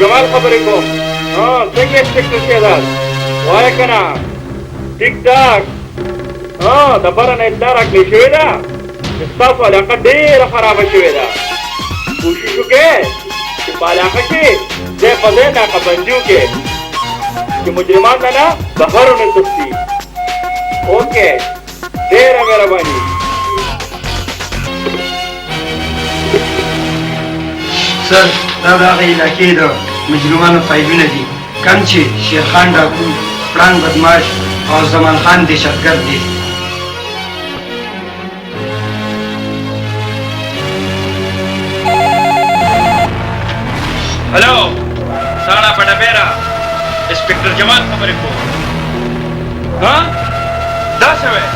جمال خبرې کوم. څنګه انسپکټر صاحب وایه که نه ټیک ټاک. د بره نه اطلاع راکړې شوې ده چې ستاسو علاقه ډېره خرابه شوې ده. کوشش وکړئ چې په علاقه کې ځای په ځای ناکهبندي وکړئ چې مجرمان نه بهر ونه تښتي. اوکې، ډېره مهرباني. سر دا د هغې علاقې د مجرمانو فایلونه دي، کوم چې شیرخان ډاکو، پړانګ بدماش او زمان خان دهشتګرد دي. هلو ساړه په ډبېره انسپکټر جمال خبرې کوم. دا څه وی؟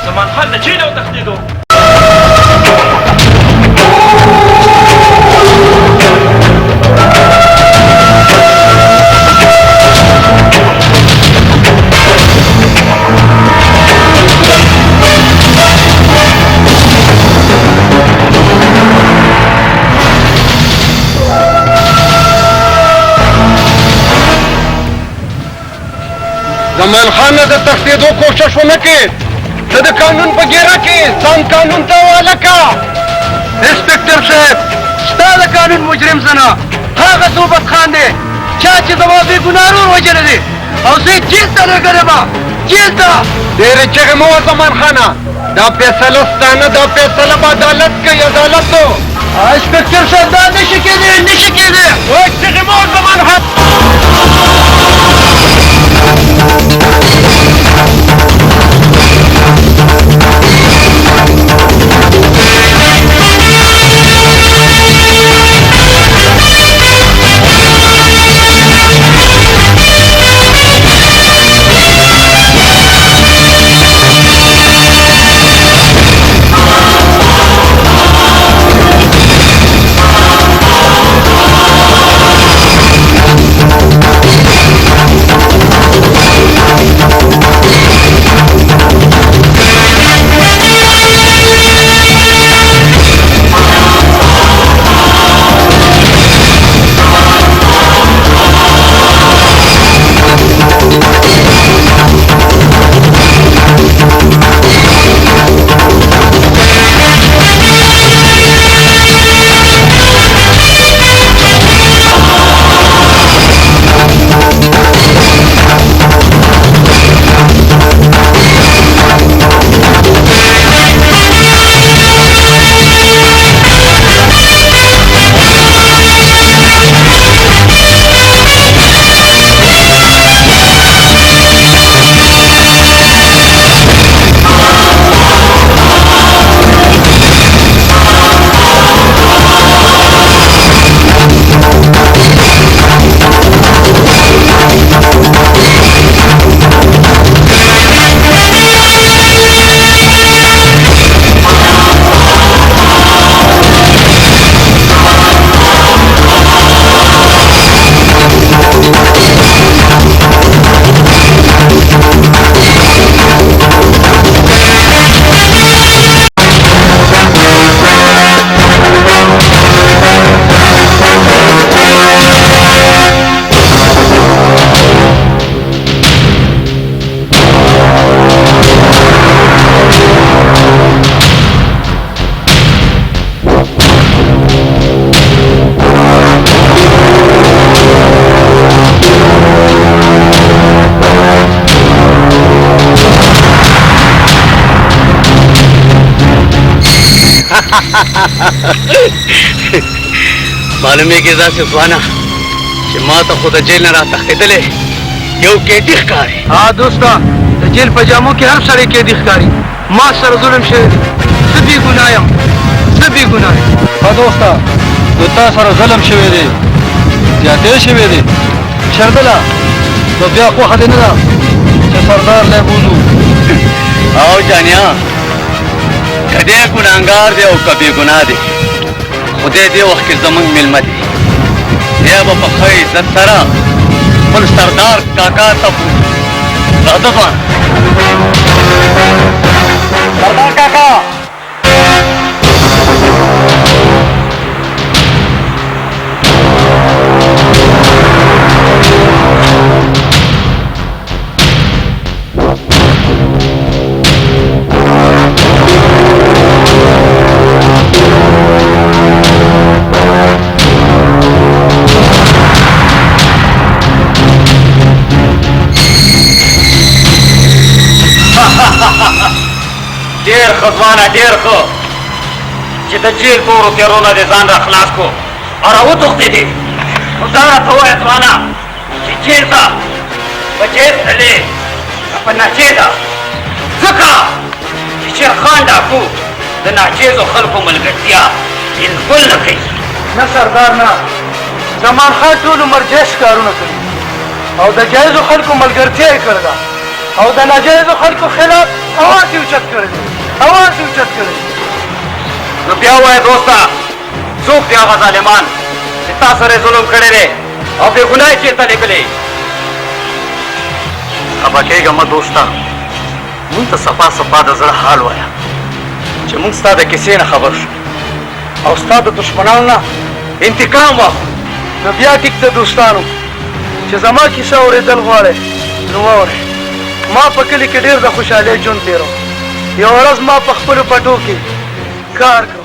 زمان خان د چین وتښتېدو. زمان خان نه د تښتېدو کوشش ونه کړي. ته د قانون په ګیره کې ځان قانون ته حواله کړه. انسپکټر صاحب، ستا د قانون مجرم زه نه، هغه صوبت خان دی چا چې زما بې ګناه ورور وژلی دی او زه یې جیل ته لېږلی یم. جیل ته ډېرې چغې مه وه زمان خانه. دا فیصله ستا نه، دا فیصله به عدالت کوي. عدالت نو انسپکټر صاحب دا نشي کېدی، نشي کېدی. وایي چغې مه وه زمان خان. معلومه کې داسې ځوانه چې ما ته خو د جیل نه راتښتېدلی یو قیدي ښکاري. دوسته د جیل په جامو کې هر سړی قیدي ښکاري. ما سره ظلم شوی دی، زه بې ګناه یم، زه بې ګناه یم. دوسته نو تا سره ظلم شوی دی، زیاتې شوی دی. شردله نو بیا خوښه دې نه ده چې سردار لی بوځو. او جانیا که دی ګناهګار دی او که بې ګناه دی، خدای دې وخت کې زموږ میلمه دی. بیا به په ښه عزت سره خپل سردار کاکا ته بوځو. راځه ځوان. سردار کاکا ډېر ښه ځوانه ډېر ښه چې د جیل تورو تېرونه دې ځان را خلاص کړو او راوتښتېدې نو دا راته ووایه ځوانه چې چېرته په جیب تلې که په ناجیزه ځکه چې شیرخان ډاکو د ناجیزو خلکو ملګرتیا بالکل نه کوي نه سردار نه زمان خان ټول عمر جیش کارونه کوي او د جایزو خلکو ملګرتیا یې کړې ده او د ناجایزو خلکو خلاف اواز یې اوچت کړی دی اواز یې اوچت کړی دی نو بیا ووایه دوسته څوک دی هغه ظالمان چې تا سره یې ظلم کړی دی او بې ګناه یې چېرته لیږلی خفه کېږه مه دوسته مونږ ته صفا صفا د زړه حال وایه چې مونږ ستا د کیسې نه خبر شو او ستا د دشمنانو نه انتقام واخلو نو بیا ټیک د دوستانو چې زما کیسه اورېدل غواړئ نو واورئ ما په کلي کې ډېر د خوشحالۍ ژوند تېرو یوه ورځ ما په خپلو پټو کې کار کړ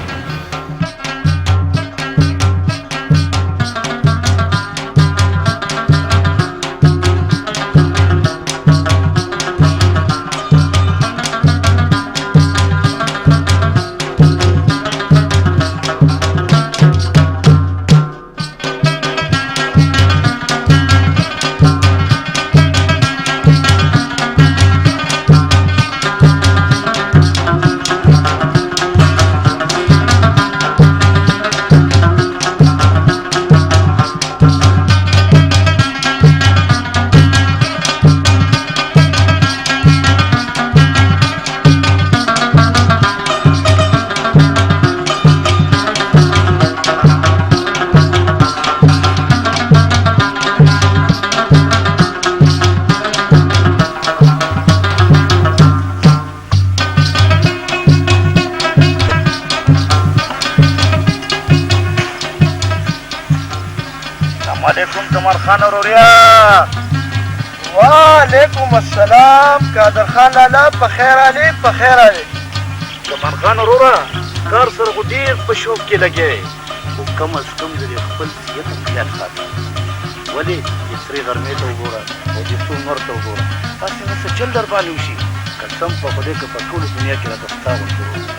خان وروریا وعلیکم السلام قادر خان لالا په خیر علي په خیر علي زمان خان وروره کار سره خو ډېر په شوق کې لګیا خو کم از کم د خپل صحت هم خیال ساته ولې د سرې غرمې ته وګوره او د څو نور ته وګوره تاسې نه څه چل در باندې وشي قسم په خدای که په ټوله دنیا کې راته ستا غوندې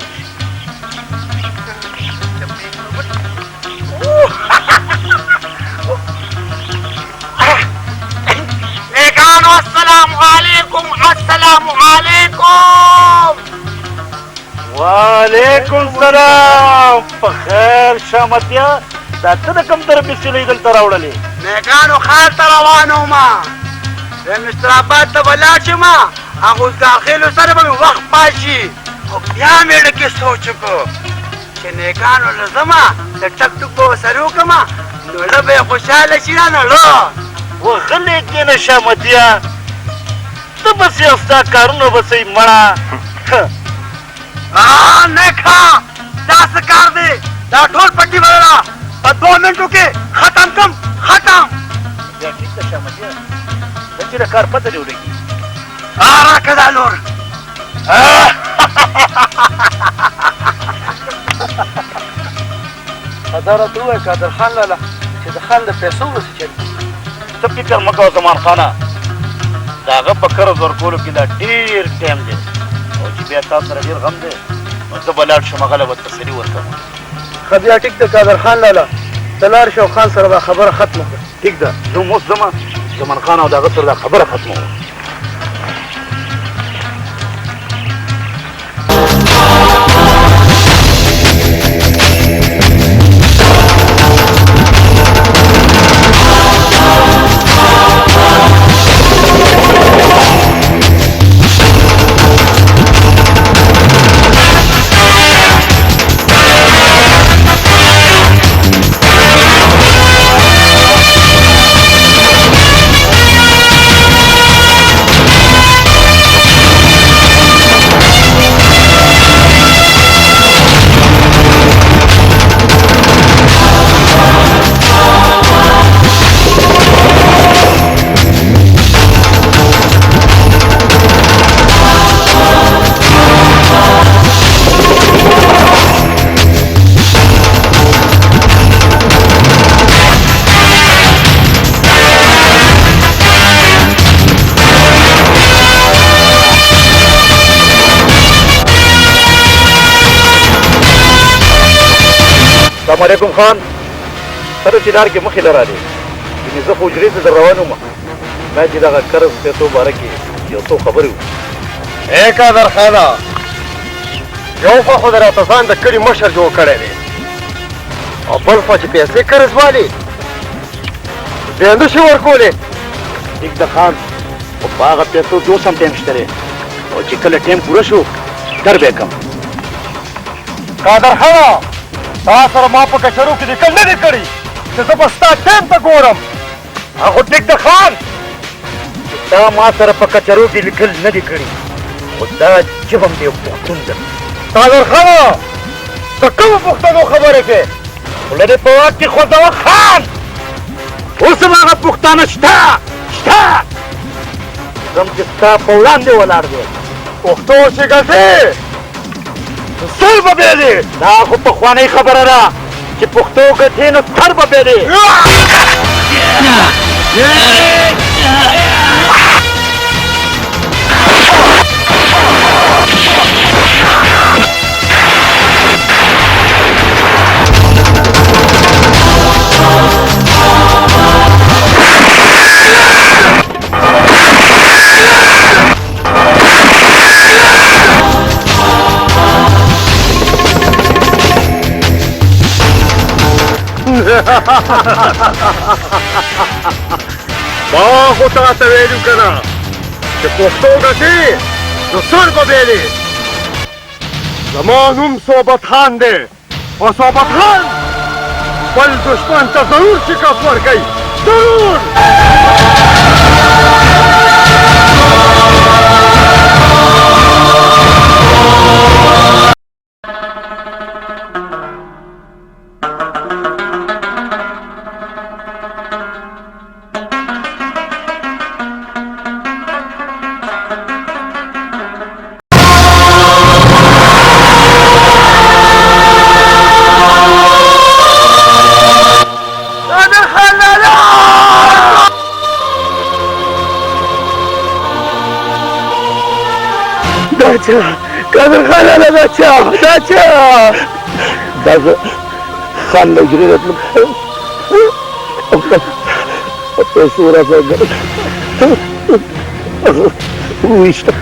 السلام علیکم السلام علیکم وعلیکم السلام په خیر شامتیا دا ته د کوم طرفې سیلۍ دلته راوړلې میګانو ښار ته روان ومه د مستراباد ته به لاړ شم هغو داخلو سره به مې وخت پای شي خو بیا مې زړه کې سوچ وکړو چې نیکانو له ځمه د ټک ټوک به ورسره وکړمه نو زړه به یې خوشحاله شي رانه زړه وغلی کېنه شامتیا ته بسې او ستا کارونه بسې مړه نیکا دا څه کار دی دا ټول پټي ولاړه په 2 منټو کې ختم کم ختم بیا ټیک ده شامتیا د چې د کار پته دې ولګي راکړه دا لور دا راته ووایه قادر خان لالا چې د خان د پیسو بسې چلي ته فکر مه کوه زمان خانه د هغه په قرض ورکولو کې لا ډېر ټایم دی او چې بیا تا سره ډېر غم دی نو زه به لاړ شم هغه له به تسلي ورکوم ښه بیا ټیک ده قادر خان لالا ته لاړ شه او خان سره دا خبره ختمه کړه ټیک ده زه اوس ځمه زمان خان او د هغه سره دا خبره ختموم السلام علیکم خان سره چې لار کې مخې لرالې ځینې زه خو حجرې ته در روان وم ما چې دغه قرض پیسو باره کې یو څو خبرې وکړو ای قادر خانه یو خوا خو د راته ځان د کلي مشر جوړ کړی دی او بل خوا چې پیسې قرض والي بیا نه شي ورکولی ټیک ده خان خو په هغه پیسو کې اوس هم ټایم شته دی او چې کله ټایم پوره شو در به یې کړم قادر خانه تا سره ما په کچرو کې لیکل نه دي کړي چې زه به ستا ټایم ته ګورم هغه ټیک ده خان چې تا ما سره په کچرو کې لیکل نه دي کړي خو دا جبم دی پښتون ده قادر خانه د کومو پښتنو خبرې کې خوله دې په واک کې خوځوه خان اوس هم هغه پښتانه شته زم چې ستا په وړاندې ولاړ دی پښتو چې ګټې سر به بېلې دا خو پخوانۍ خبره ده چې پښتو ګټې نو سر به بېلې ما خو تاته ویلو که نه چې پښتو ګټې نو سر به بېلې زما نوم صحبت خان دی او صحبت خان خپل دشمن ته ضرور شکست ورکوي ضرور قادر خان انا دا چا دا زه خان له حجرې راتلم او پیسو راته وویشته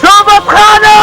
صحبت خانه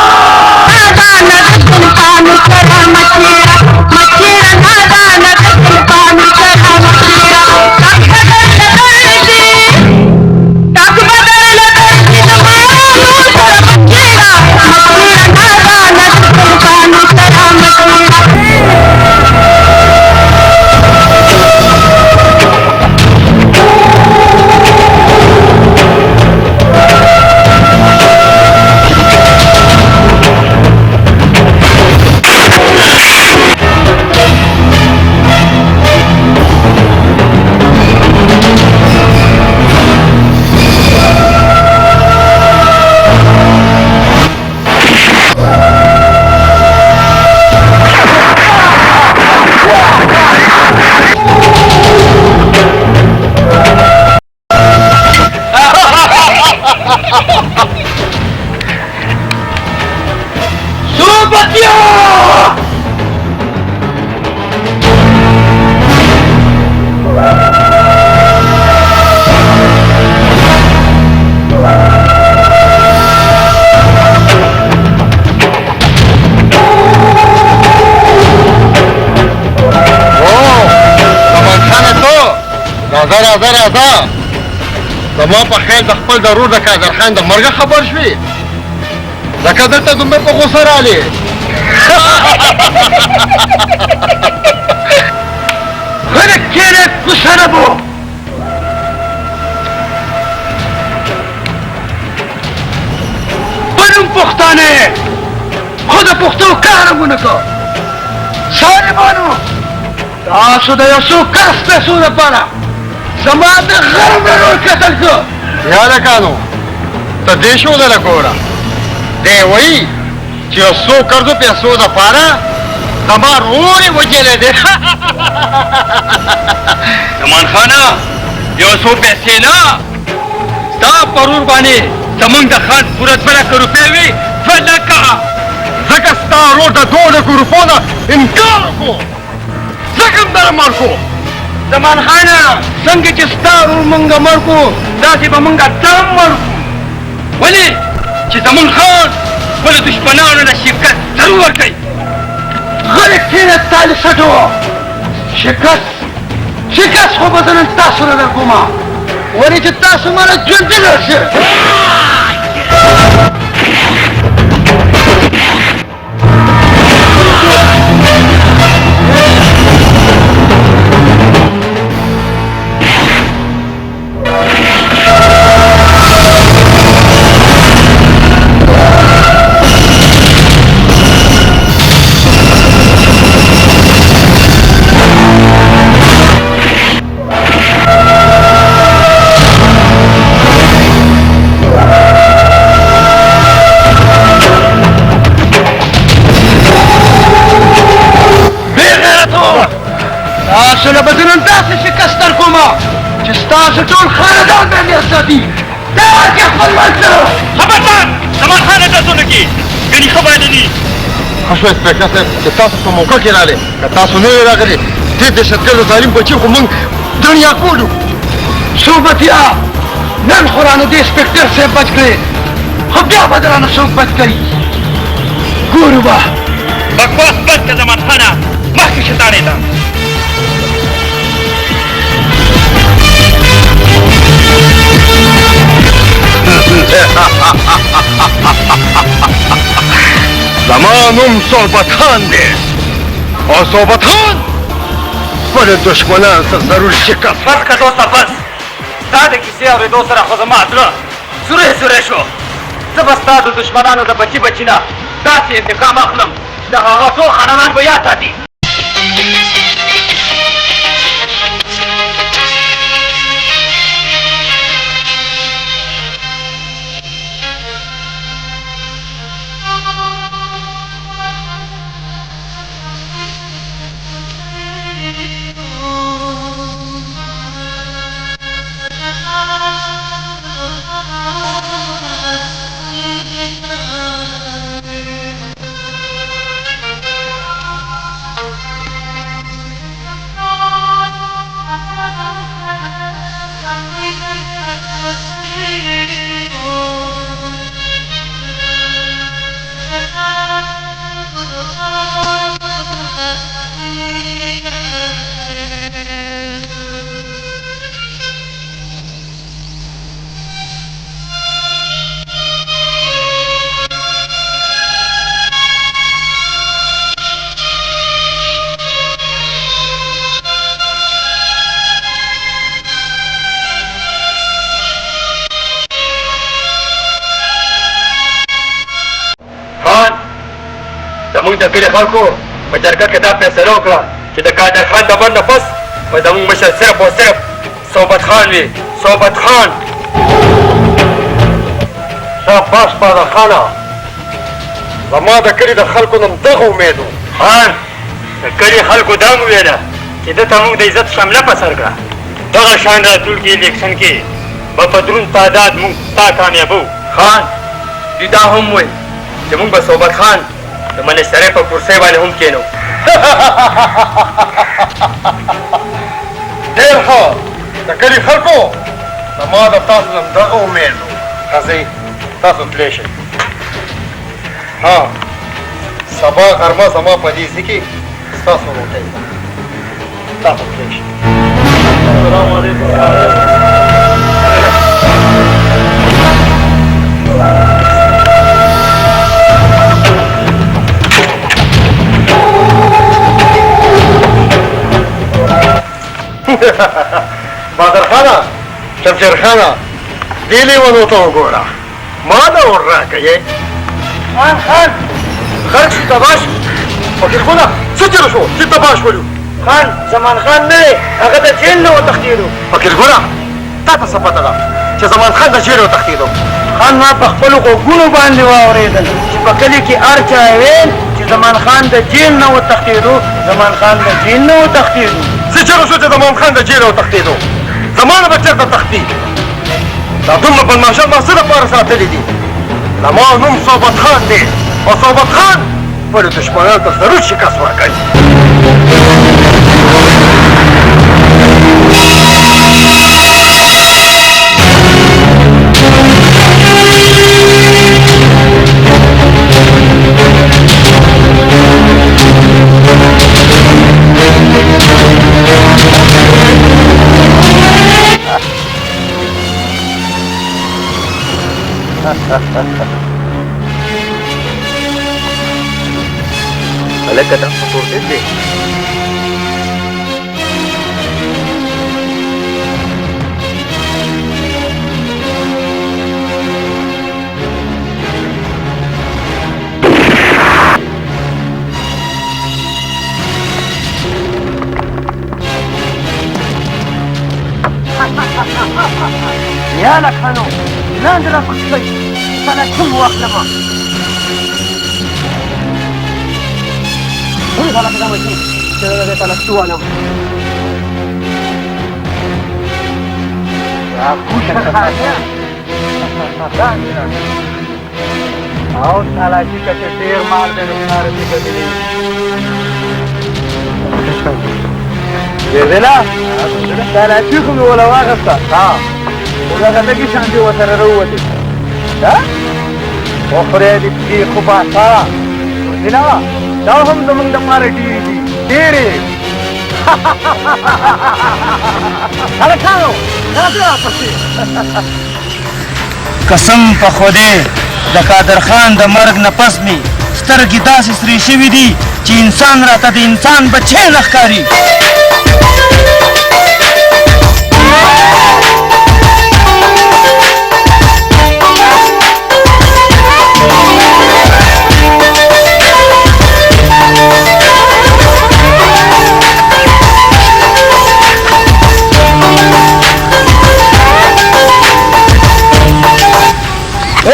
راځه زما په خیال د خپل ضرور د قادر خان د مرګه خبر شوې ځکه دلته دومره په غوسه رالې خلک کېنه غوسه نه بو بنم پښتانه خو د پښتو کار مونږ کو سالمانو تاسو د یو څو کس پیسو لپاره زما د غرم رول قتل کو یا لکانو ته دې شو دله ګوره دی وایي چې یو څو قرضو پیسو دپاره زما رور یې وجلی دی زمان خانه یو څو پیسې نه ستا پرور باندې زمونږ د خان پوره 2 لکه روپۍ وي 2 لکه ځکه ستا ورور د 2 لکو روپو نه انکار وکړو ځکه هم دره مړ کړو زمان خانه څنګه چې ستا ورور مونږ مړ کړو داسې به مونږ تام مړ کړو ولې چې زمونږ خان خپلو دشمنانو نه شکست ضرور ورکوي خلک کښېنه تالي سټو شکست خو به زه نن تاسو نه در کومه ولې چې تاسو ماله ژوندي راشئ تاسو له به زه نن داسې شکست در کومه چې ستاسو ټول خاندان باندې ساتي دا کې خپل ورته خبردار زمان خان اجازه نه کي ګنې ښه باندې دي ښه شو انسپکټر صاحب چې تاسو په موقع کې راغلې که تاسو نه وې راغلې دې دهشتګردو ظالم بچي خو موږ دنیا کولو صوبتیا نن خو رانه دې انسپکټر صاحب بچ کړې خو بیا به درانه څوک بچ کوي ګورو به بکواس بس که زمان خانه مخکې شتاړې ته زما نوم صحبت خان دی او صحبت خان خپل دشمنان سره ضرور شکست بس که دوسته بس ستا د کیسې اورېدو سره خو زما زړه سوری شو زه به ستا د دشمنانو د بچي نه داسې انتقام اخلم چې د هغه ټول خانمان به یاد ساتي زمونږ د کلي خلکو په جرګه کې دا فیصله وکړه چې د قادر خان د مرګ نه پس به زمونږ مشر صرف او صرف صحبت خان وي صحبت خان شاباش قادر خانه زما د کلي د خلکو نه دغه امید و خان د کلي خلکو دا مو ویله چې ده ته موږ د عزت شمله په سر کړه دغه شان راتلونکي الیکشن کې به په دروند تعداد موږ تا کامیابو خان دوی دا هم وایي چې موږ به صحبت خان د منشترۍ په کرسۍ باندې هم کښېنو ډېر ښه د کلي خلکو زما د تاسو نه دغه امید و ښځې تاسو تللی شئ ها سبا غرمه زما په دې ځای کې ستاسو روټۍ ده تاسو تللی شئ السلام علیکم بادر خانه شمشیر خانه دې لیونو ته وګوره ما نه ور راکوې خان خلک تباه شو فقیرخونه څه چېرې شو چې تباه شولو خان زمان خان نه دی هغه د جیل نه وتښتېدو فقیرخونه تا ته څه پته ده چې زمان خان د جیل وتښتېدو خان ما په خپلو غوږونو باندې واورېدل چې په کلي کې هر چا ویل چې زمان خان د جیل نه وتښتېدو زمان خان د جیل نه وتښتېدو څه چېرې شو چې زمان خان د جیل وتښتېدو زمانه به چېرته تښتي دا دومره بدماشان ما څه دپاره ساتلي دي زما نوم صحبت خان دی او صحبت خان خپلو دشمنانو ته ضرور شکست ورکوي هلکه دا خو تورتېز دی یا لکانو لاندې را کوڅوئ سره کوم واخلمه Salah kita macam kita salah tua nam. Aku sahaja. Aw salah jika cetir mal dan benar jika ini. Jadilah, salah juga mula wajib tak. Udah kata kita nanti wasara rawat. Dah? Okey di kubasa. Kenapa? دا هم زمونږ دپاره ډېرې دي ډېرې هلکانو راځئ راپسې قسم په خدای د قادر خان د مرګ نه پس مې سترګې داسې سرې شوي دي چې انسان راته د انسان بچی نه ښکاري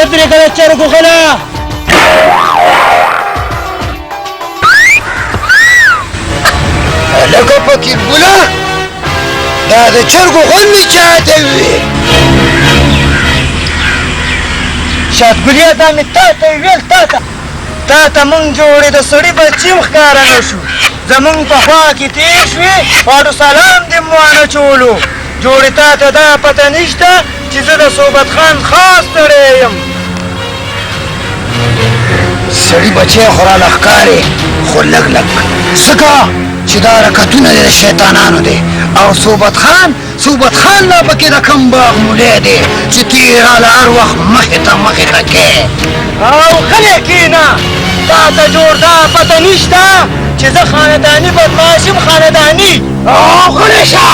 ادرك الشرق غلا لك فكر بلا هذا الشرق غني شاتوي شات بليا دامي تاتا ويل تاتا من جوړې د سړي بچي مخکاره نه شو زمونږ په خوا کې تېر شوې واړو سلام دې مو وانه چولو جوړې تاته دا پته نشته چې زه د صحبت خان خاص سړی یم سړي بچی خو راله ښکارې خو لږ لږ ځکه چې دا حرکتونه د شیطانانو دی او صحبت خان لا پکې د کم باغ مولی دی چې تیراله هر وخت مخې ته کې او غلی کښېنه تا ته جوړ دا پته نشته چې زه خانداني بدماش یم خانداني او غلی شه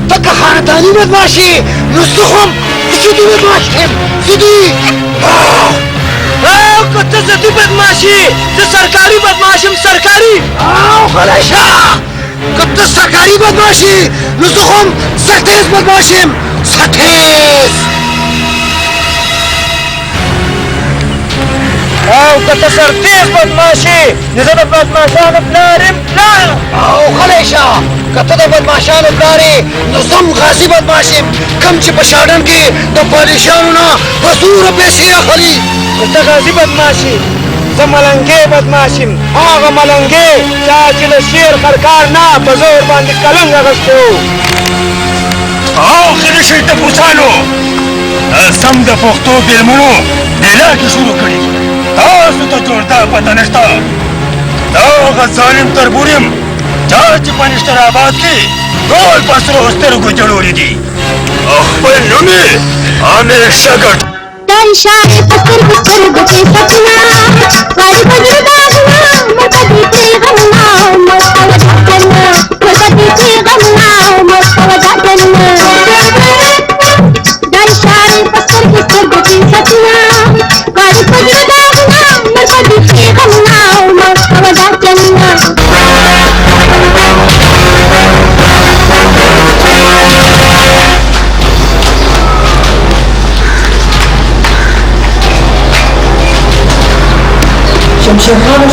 ته که خانداني بدماشي نو زه هم زدي بدماش یم زدي او که ته زدي بدماشي زه سرکاري بدماش یم سرکاري او غلی شه که ته سرکاري بدماشي نو زه هم سرتیز بدماش یم سرتیز او که ته سرتیز بدماشي نو زه د بدماشانو پلار یم پلار او غلی شه که ته د بدماشانو پلار یې نو زه هم غازي بدماش یم کوم چې په شاډن کې د پالیشانو نه په زوره پیسې اخلي که ته غازي بدماش یې زه ملنګې بدماش یم هغه ملنګې چا چې له شیر خرکار نه په زور باندې کلنګ اخیستی و او خلي شئ ټپوسانو سم د پښتو فلمونو ډیلاګې شروع کړي تاسو ته جوړدا پته نشته دا هغه ظالم تربور یم چا چې په نشتر آباد کې ټول په سرو سترګو جوړولي دي خپل نوم یې عامر شګټ شاعر پسر پسر گچے سپنا واری بجر داغنا مرکزی پیغمنا مرکوجا کرنا مرکزی پیغمنا مرکوجا کرنا در شاعر پسر پسر گچے سپنا واری بجر داغنا مرکزی پیغمنا مرکوجا کرنا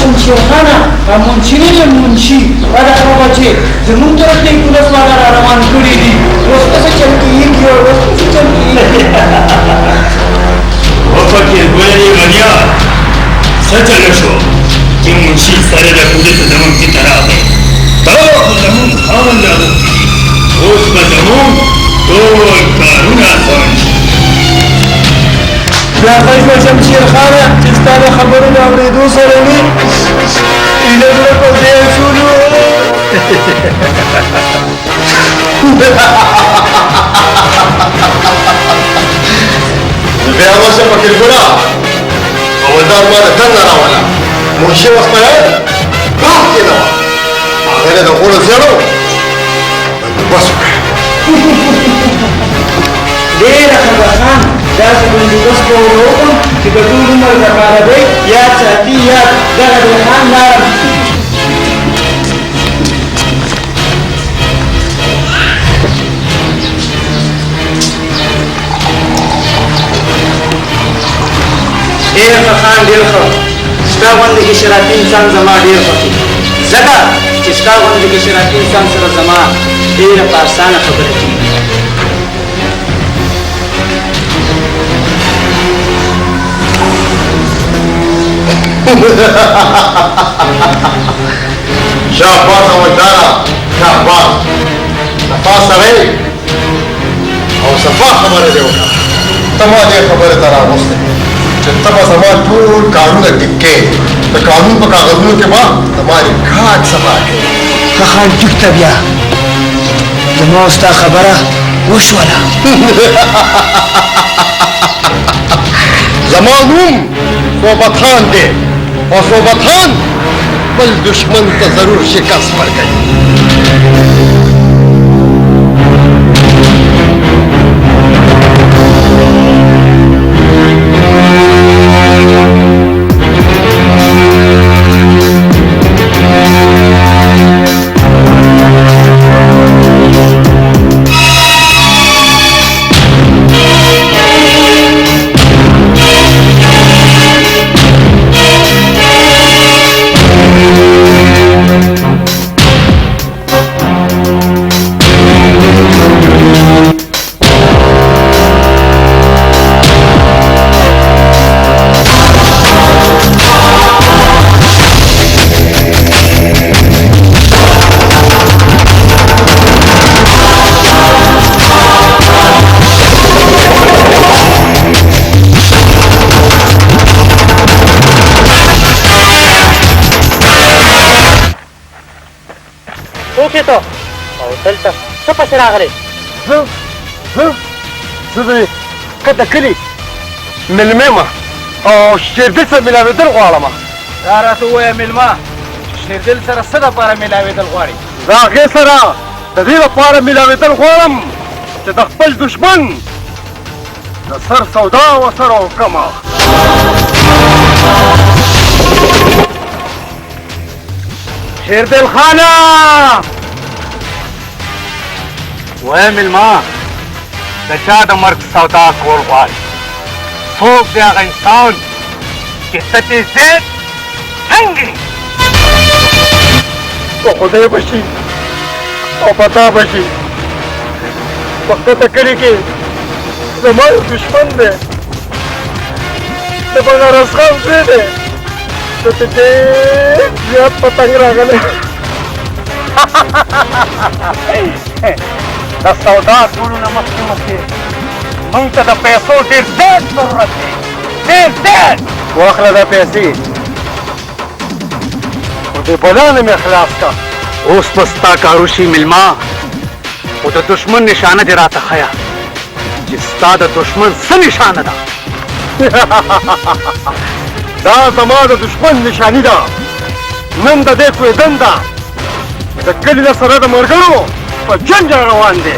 شمشیر خانه منشي منشي دا هغه چې زمونږ طرف ته پولیس والا را روان کړي دي اوس څه چل وفکر ګولې غنیا سچل شو چې منشي سره د پولیس زمون کی طرح دی دا خو زمون خان لا اوس به زمون ټول کارونه آسان شي بیا خیمه شمشیر خانه چې ستا د خبرونو اورېدو سره مې ایله زړه په ځای شولو بیا ورشه فکر ګله اولدار ما د دننه راوله منشي وسپیل باغ کې نه وه هغې نه د غوړو زیړو بندوبست وکړه ډېره خبرخان داسې بندوبست به ورته وکړم چې د ټول عمر دپاره دی یاد ساتي یاد دغه د خان لاره ډېر ښه خان ډېر ښه ستا غوندې کې شرافي انسان زما ډېر خوښي ځکه چې ستا غوندې کې شرافي انسان سره زما ډېره په اسانه خبره کېږي شاباس اولداره شاباس صفا سړی او صفا خبره دې وکړه ته ما دې خبرې ته راوستې چې ته به زما ټول کارونه ټیکې د قانون په کاغذونو کې به زما ریکارډ صفا کړې ښه خان ټیک ته بیا زما او ستا خبره وشوله زما نوم صوبتان دی او صوبتان بل دشمن ته ضرور شکست ورکوي څه ته او دلته څه پسې راغلی زه د کته کلي مېلمه یم او شیردل سره مېلاوېدل غواړم دا راته ووایه مېلمه چې شیردل سره څه دپاره مېلاوېدل غواړي زه هغې سره د دې لپاره مېلاوېدل غواړم چې د خپل دشمن د سر سودا ورسره وکړمه شیردل خانه وایه مېلمه د چا د مرګ سودا کول غواړي څوک دی هغه انسان چې ته ترې زید څنګه په خدای به شي او په تا به شي په کته کلي کې زما یو دشمن دی د بنارس خان زوی دی ته ته ډېر زیات پتنګ راغلی د سودا ټولو نه مخکې موږ ته د پیسو ډېر زیات ضرورت دی ډېر زیات واخله دا پیسې خو دې بلا نه مې خلاص کا اوس به ستا کار وشي مېلمه خو د دشمن نشانه دې راته ښیه چې ستا د دشمن څه نشانه ده دا زما د دشمن نشاني ده نن د دې کوهدن ده د کلي نه سره د ملګرو په جنګ روان دی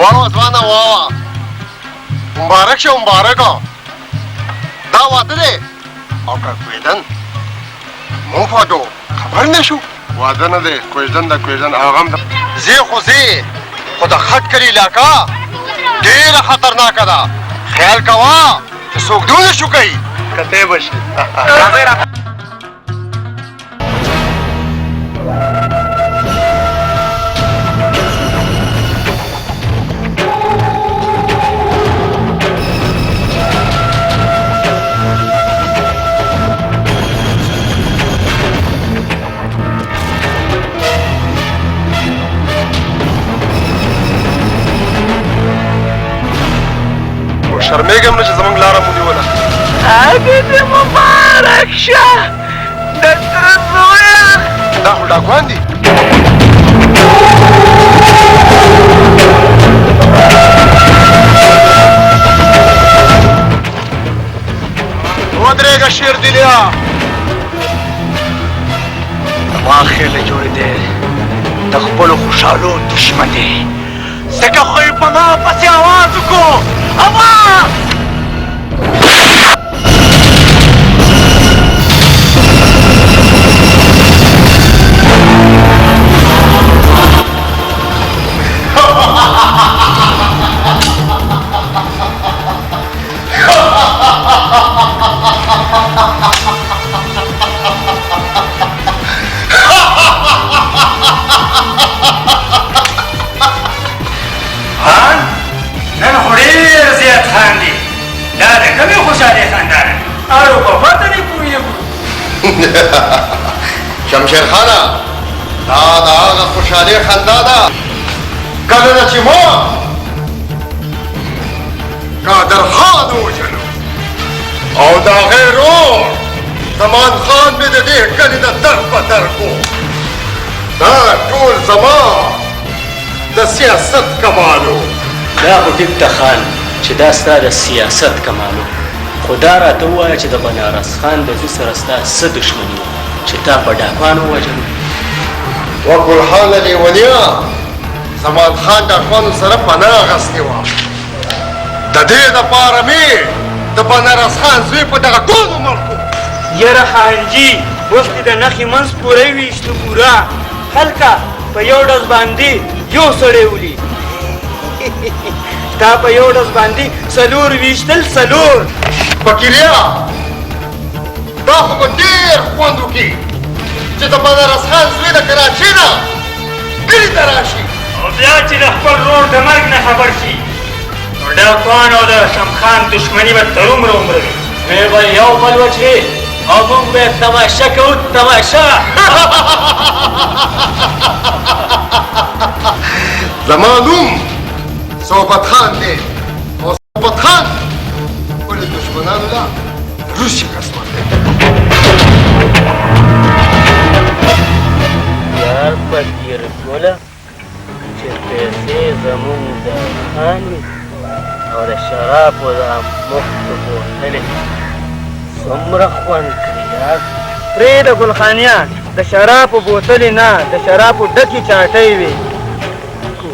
واوا ځوانه واوا مبارک شه مبارکه دا واده دی او که کویدن مونږ فاټو خبر نه شو واده نه دی کویدن د کویدن هغه هم زی خو زی خو د خټ کلي علاقه ډېره خطرناکه ده خیال کوه چې څوک دې ونه شو کوي کته به شي شرمېږم نه چې زموږ لاره مو نیوله هغه دې مبارک شه د تره زویه دا خو ډاکوان دي ودرېږه شیر دلیا زما خېله جوړې دی د خپلو خوشحالو دشمن دی ځکه خو یې په ما پسې اواز وکړو اواز شمشیر خانه دا د هغه خوشحالي خندا ده کله نه چې ما قادر خان ووژلو او د هغې ورور زمان خان مې د دې کلي د در په در کو دا ټول زما د سیاست کمالو دا خو ټیک ده خان چې دا ستا د سیاست کمالو خو دا راته ووایه چې د بنارس خان د زوی سره ستا څه دښمني وه چې تا په ډاکوان ووژلو وګلحانه لیونیه زمان خان ډاکوانو سره پناه اخیستې وه د دې دپاره مې د بنارس خان زوی په دغه ټول عمر کو یاره خانجي اوس دې د نښې منځ پوره ویشتو پوره خلکه په یو ډز باندې یو سړی ولي تا په یو ډز باندې څلور ویشتل څلور فقیریا دا خو به ډېر خوند وکړي چې د بنارس خان زوی د کراچۍ نه کلي ته راشي او بیا چې د خپل ورور د مرګ نه خبر شي نو ډاکوان او د شمخان دښمني به تر عمره عمره وي وی به یو بل وچري او موږ به تماشه کوو تماشه زما نوم صحبت خان دی او صحبت خان خپلو دښمنانو له روز شکست ورکوي یار فقیر ګله چې پیسې زمونږ د خان وي او د شرابو دا مفتو بوتلې څومره خوند کړي یار پرېږده ګلخانیان د شرابو بوتلې نه د شرابو ډکې چاټۍ وي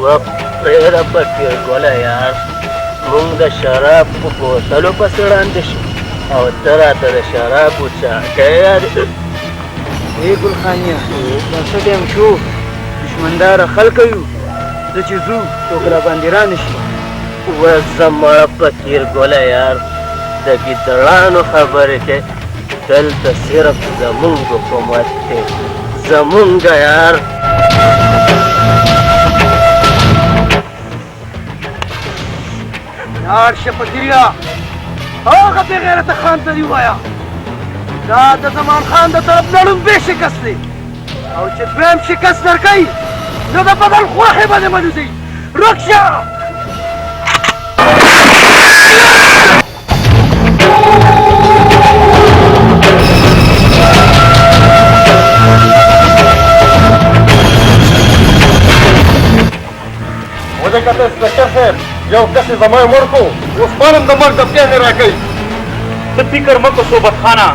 وه پرېږده فقیر ګله یار موږ د شراب په بوتلو پسې ړانده شو او ته راته د شرابو چاټۍ یادې ای ګلخانیه دا څه ټایم شو دښمنداره خلکه یو زه چې ځو څوک راباندې را نه شي و زما فقیر ګله یار د ګیدړانو خبرې کې دلته صرف زمونږ حکومت دی زمونږ یار لاړ شه فقیریا هغه بې غیرته خان ته دې ووایه دا د زمان خان د طرف نه لومبی شکست دی او چې دویم شکست درکوي نو د بدن خوښې به دې ملوځي رک شه وځه کته سپېشر صاحب یو کس یې زما یې مړ کړو اوس پانم د مرګ د پېغې راکوي ته فکر مه کوه صحبت خانه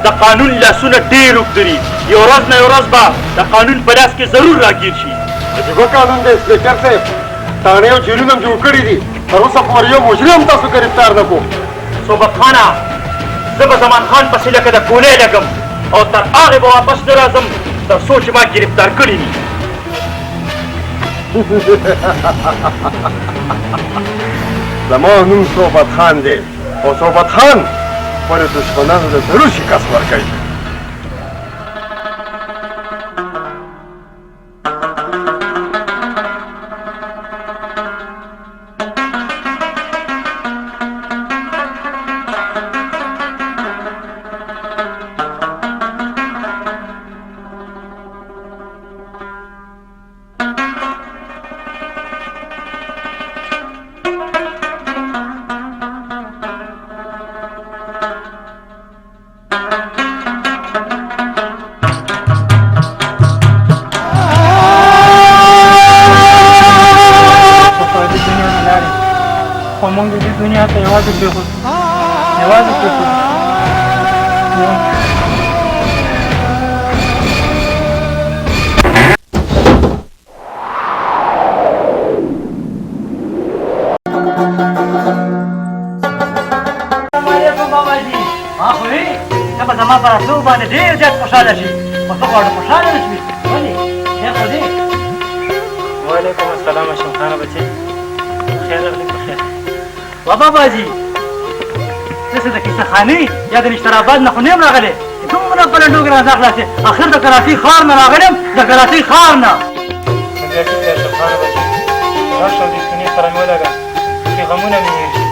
د قانون لاسونه ډېر اوږده دي یو ورځ نه یو ورځ به د قانون په لاس کې ضرور راګیر شي عجیبه قانون دی سپېشر صاحب تاڼې او جیلونه هم جوړ کړي دي تر اوسه پورې یو مجرم تاسو ګرفتار نه کړو. صوبه خانه زه به زمان خان پسې لکه د کونې لګم او تر هغې به واپس نه راځم تر څو چې ما ګرفتار کړي وي. زما نوم صحبت خان دی او صحبت خان خپلو دښمنانو ته ضرور شکست ورکوي. خو موږ دې دنیا ته یوازې پرېښود یوازې پرېښود. زما په راتلو باندې ډېر زیات خوشحاله شي خو ته غواړې خوشحاله نه شوې ولې ښه خو دې. وعلیکم السلام هاشم خانه بچی خیر راغلی په خیر. بابا باجي څه د کیسه خاني یا د نشتراباد نه خو نه یم راغلی چې دومره په لنډو کې رانه خلاصې اخر د کراچۍ ښار نه راغلی یم د کراچۍ ښار نه. بیا ټیک دی هاشم خانه بچی راشه او د ستونې سره مې ولګه چې غمونه مې هېر شي.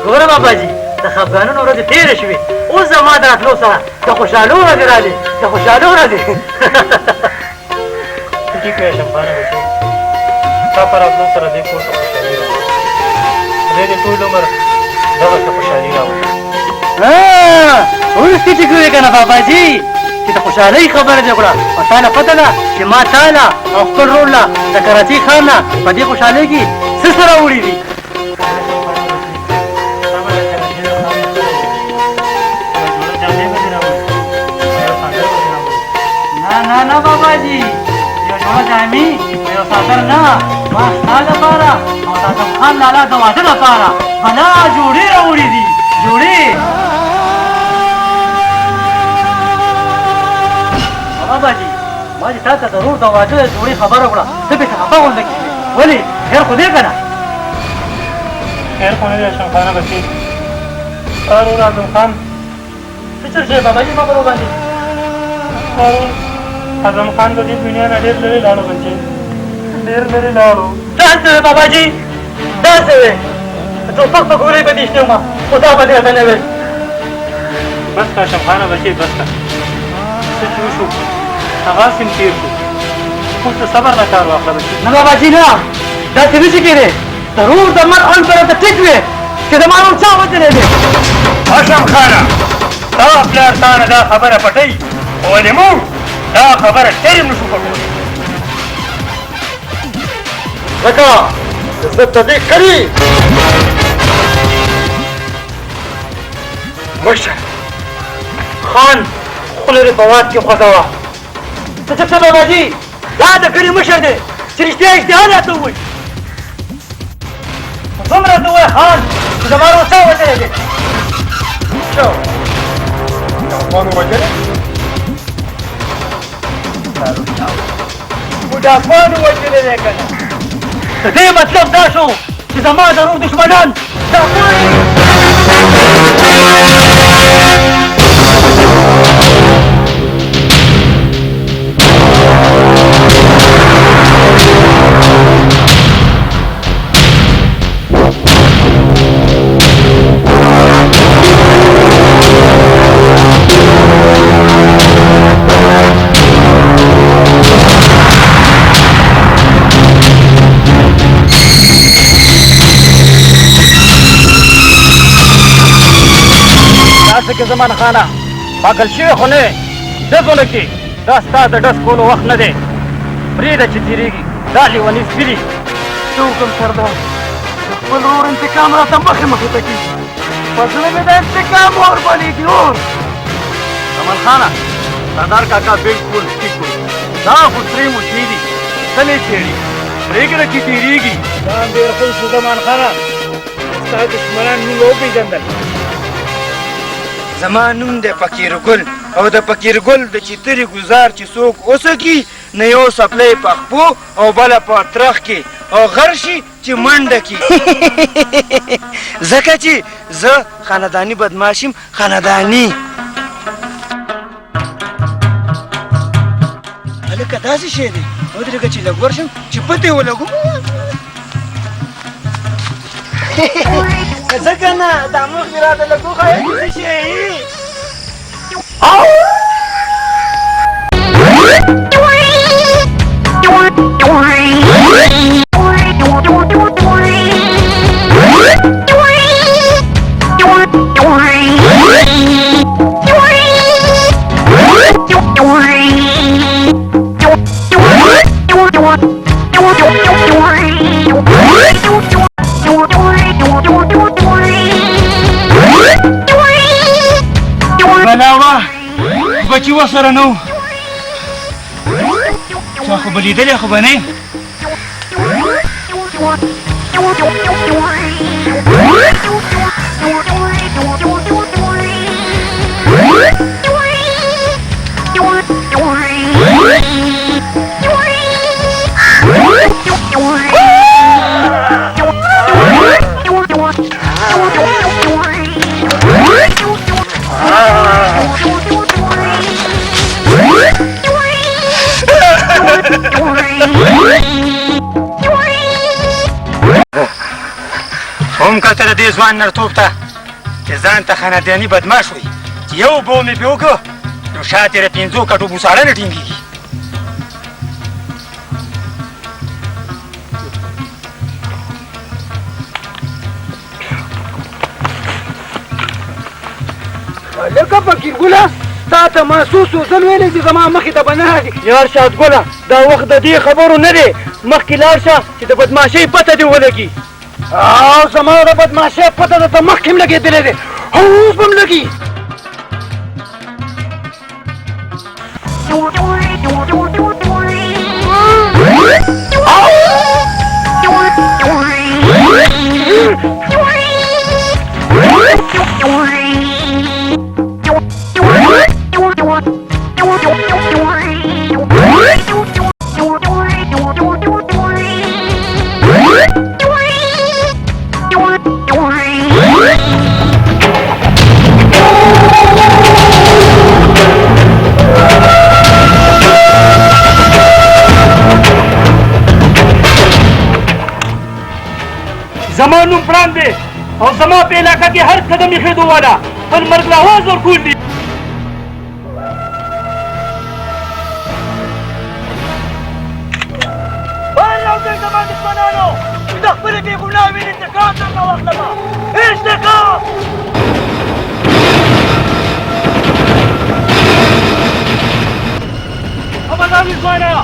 ګوره باباجي د خفګانونو ورځې تېرې شوې اوس زما د راتلو سره د خوشحالو ورځې راځي د خوشحالو ورځې. ټیک دی هاشم خانه بچی ستا په راتلو سره دې کور ته خوشحالي راوړي خدای دې ټول عمر دغسې خوشحالي راوړي. وروستي ټیک وې که نه باباجي چې د خوشحالۍ خبره دې وکړه او تا له پته ده چې ما تا له او خپل رور له د کراچۍ ښار نه په دې خوشحالۍ کې څه سره وړي دي. نه نه باباجي یو جوړه جامې او یو څادر نه ما ستا لپاره او د اعظم خان لالا د واده لپاره بلا جوړې راوړي دي جوړې. باباجي ما چې تا ته ضرور د واده د جوړې خبره وکړه ته بېرته خفه غونډه کېږې ولې خیر خو دی که نه. خیر خو نه دی هاشم خانه بچی ستا ورور اعظم خان څه چل شوی باباجي ما پر وباندې ستا ورور اعظم خان د دې دنیا نه ډېر لرې لاړو بچی ډېر لرې لاړو. داسې وې باباجي داسې وې ټوپک په ګولۍ به دې شتې ومه خو دا به دې راته نه وې. بس که هاشم خانه بچی بس که څه چې وشو هغسې م تېر شو اوس د صبر نه کار واخله بچي. نه باباجي نه داسې نه شي کېدی ضرور د مرګ ان پر ته ټیک وې چې د ما نور چا وژلی دی. هاشم خانه ستا پلار تا نه دا خبره پټوي ولې موږ دا خبره ټرې نه شو پټولی. ځکه عزت ته دې کړي مشر خان خوله دې په واد کې خوځوه. څه څه باباجي دا د کلي مشر دی چې رښتیا اشتها راته ووایي. دومره راته ووایه خان چې زما ورور چا وژلی دی. چا افغانو وژلی بوډاګانو وژلی دی که نه. د دې مطلب دا شو چې زما د روح دشمنان دا کې زمان خانه پاکل شوې خو نه ډزونه کې دا ستا د ډز کولو وخت نه دی پرېږده چې تېرېږي دا لیونی سپي څه وکړم سردار د خپل ورور انتقام راته مخې مخې ته کېږي په زړه مې د انتقام اور بلېږي اور زمان خانه سردار کاکا بالکل ٹھیک وایي دا خو سرې موچې دي تلې څېړي پرېږده چې تېرېږي دا ډېر ښه شو زمان خانه ستا دښمنان موږ وپېژندل زما نوم دی فقیر ګل او د فقیر ګل د چتري ګزار چې څوک وسکي نه یو څپلی په خپو او بله په ترخ کې او غر شي چې منډه کي ځکه چې زه خانداني بدماش یم خانداني هلکه داسې شی دی ودرېږه چې لږ ورشم چې پته یې ولګوم ځکه نه دا مخ مې راته لږ وښایه چې څه شی بلاوه بچي ورسره نه و چا خو به لیدلی خو به نه یم هم کته د دې ځوان نرتوب ته چې ځان ته خانداني بدماش وي چې یو بو مې پې وکړو نو شاته یې د 5 کټو بوساړه نه ټینګېږي لکه فقیر ګله تا ته محسوس و ځل ویلی چې زما مخې ته به نه راځي یار شاد ګله دا وخت د دې خبرو نه دی مخکې لاړ شه چې د بدماشۍ پته دې ولګي او زما د بدماشۍ پته درته مخکې هم لګېدلی دی او اوس به هم لګي زما نوم پړان دی او زما په علاقه کې هر قدم ایښودو والا خپل مرګ له آواز ورکول دي زما دښمنانو چې د خپلې بېګناه وینې انتقام درته واخلمه انتقام خبردار وي ځوانه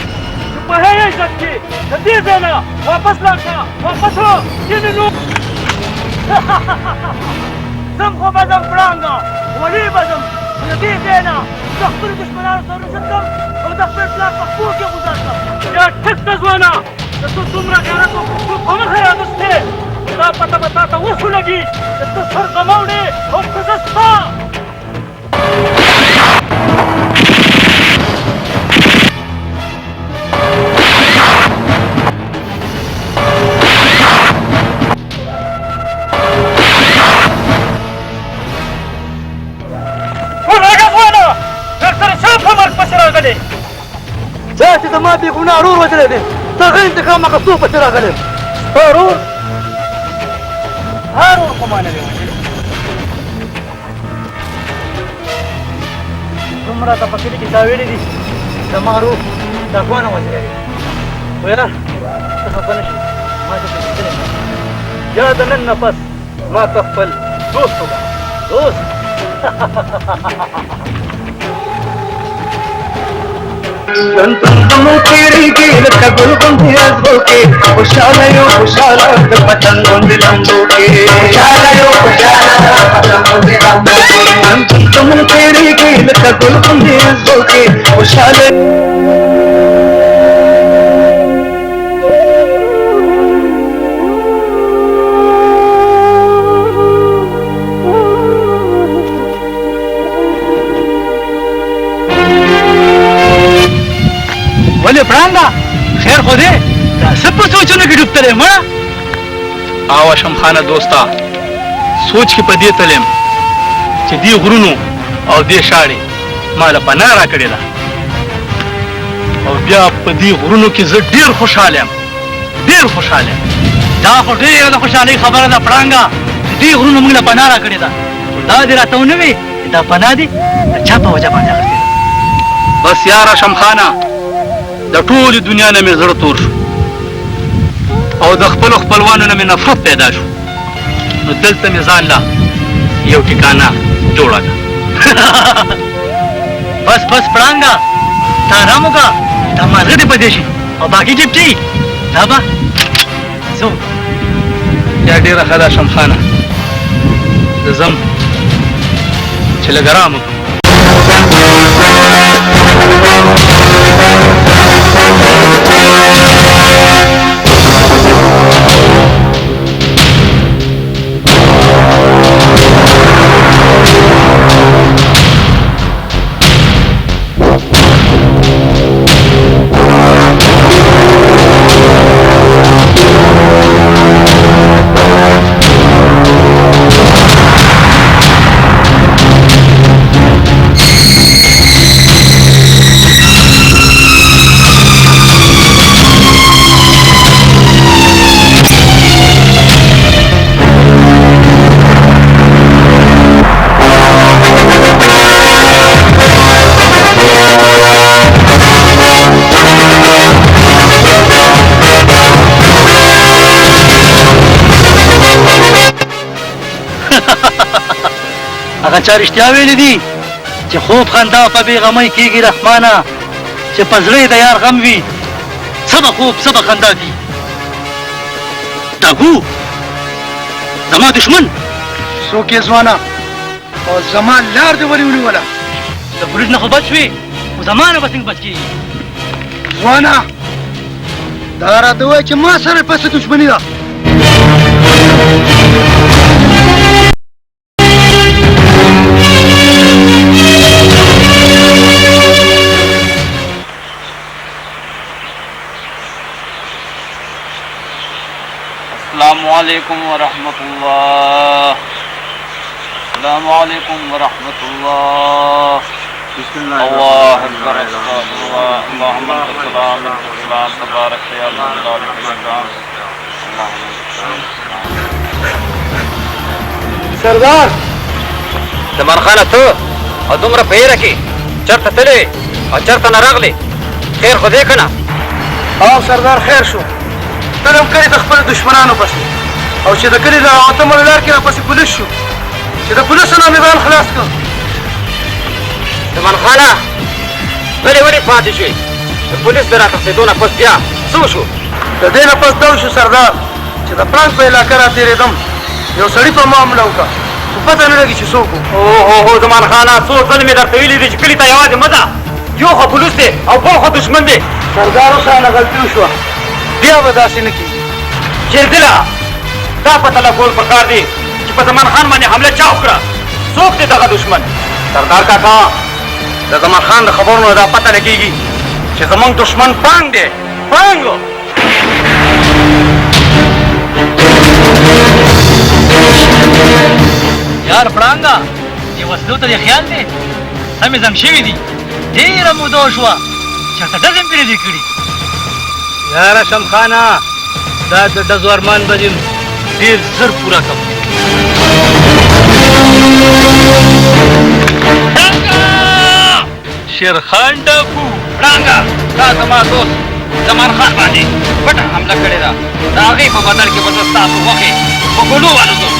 چې په هغې عزت کې د دې ځای نه واپس لاړ شه واپس شه ځینې نو زم خو به ځم پړانګه ولې به ځم د دې ځای نه د خپلو دښمنانو سره رشد کړم او د خپل پلار په خپو کې ګزار کړم یا ټیک ده ځوانه که ته څومره غیرت او پښتو په مخه راغوستې دا پته به تا ته اوس ولګي چې ته سر زما وړې او ښځه ستا دا چې زما بېګناه ورور وژلی دی د هغه انتقام هغه څو پسې راغلی یم ستا ورور هر ورور خو ما نه دی وژلی دومره راته په کلي کې چا ویلي دي زما ورور ډاکوانه وژلی دی خو یاره ته خفه نه شي ما ته پېژندلی یم یا د نن نه پس ما ته خپل دوست وګڼه دوست زمون تیریږي لکه ګل غوندې ازغو کې خوشحاله یو خوشحاله د پتنګ غوندې لمبو کې خوشحاله یو خوشحاله د پتنګ غوندې لمبو کې زمون تیریږي لکه ګل غوندې ازغو کې خوشحاله ولې پړانګه خیر خو دې دا څه په سوچونو کې ډوبتلی مړه او شمخانه دوستا سوچ کې په دې تلم چې دې غرونو او دې شاړې ما له پناه راکړې ده او بیا په دې غرونو کې زه ډېر خوشحاله یم ډېر خوشحاله یم دا خو ډېره د خوشحالۍ خبره ده پړانګه چې دې غرونو موږ له پناه راکړې ده خو دا دې راته ونه وې چې دا پناه دې د چا په وجه باندې اخیستې ده بس یاره شمخانه د ټولې دنیا نه مې زړه تور شو او د خپلو خپلوانو نه مې نفرت پیدا شو نو دلته مې ځان له یو ټکانه جوړه ده بس بس پړانګه ته ارام وکړه دا مازغه دې پدې شي او باقي چپټي دا به زه یا ډېره ښه ده شمخانه زه ځم چې لږ ارام وکړم هغه چا رښتیا ویلي دي چې خوب خندا په بېغمۍ کېږي رحمانه چې په زړه یې د یار غم وي څه به خوب څه به خندا دي داګو زما دشمن څوک یې ځوانه او زما لار دې ولې ونیوله د پولیس نه خو بچ شوې خو زما نه به څنګه بچ کېږي ځوانه دا راته وایه چې ما سره یې پسې دښمني ده السلام علیکم ورحمۃ اللہ السلام علیکم ورحمۃ اللہ بسم اللہ اللہ اکبر اللهم انت السلام السلام تبارک یا اللہ سردار زمان خانه ته او دومره په یره کې چرته تلې او چرته نه راغلې خیر خو دې که نه او سردار خیر شو تلم کلي د خپلو دشمنانو پسې او چې د کلي د اتمو لار کې راپسې پولیس شو چې د پولیسو نه مې ځان خلاص کړ زمان خانه ولې پاتې شوې د پولیس د راتښتېدو نه پس بیا څه وشو د دې نه پس دا وشو سردار چې د پړانګ په علاقه را تېرېدم یو سړي په ما حمله وکړه خو پته نه لګي چې څوک و اوهو زمان خانه څو ځلې مې درته ویلي دي چې کلي ته یوازې مه ځه یو خو پولیس دی او بل خو دښمن دی سردار اوس رانه غلطي وشوه بیا به داسې نه کېږي شیردله دا پته لګول پکار دی چې په زمان خان باندې حمله چا وکړه څوک دی دغه دښمن سردار کاکا د زمان خان د خبرو نه دا پته لګېږي چې زموږ دښمن پړانګ دی پړانګ یار پړانګه دې وسلو ته دې خیال دی سمې زنګ شوي دي ډېره موده وشوه چېرته ډزې مې پرې دې کړي یاره شمخانه دا د ډزو ارمان به دې ډېر زر پوره کړم شیرخان ډاکو پړانګه دا زما دوست زمان خان باندې پټه حمله کړې ده د هغې په بدل کې به زه ستاسو غوښې په ګلو والوزم